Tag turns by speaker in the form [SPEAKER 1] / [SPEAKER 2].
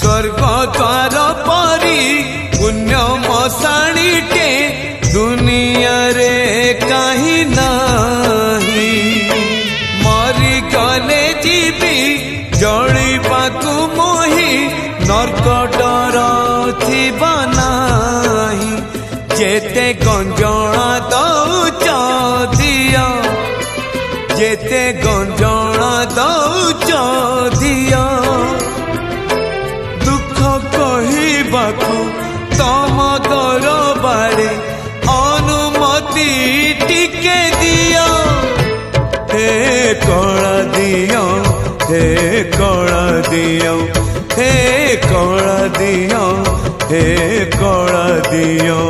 [SPEAKER 1] स्वर्ग द्वार परी पुण्य मशाणीटे दुनिया रे कहीं नाही मरी गले जीवी जलिबाकु मोही नर्क डर थिबा नाही जेते गंजणा दउच दिया जेते गंजणा दउच दिया दुख कहिबाकु तम दरबारे अनुमति टिके दिया हे कला दिया हे कला दिया हे कला दिया हे कला दिया।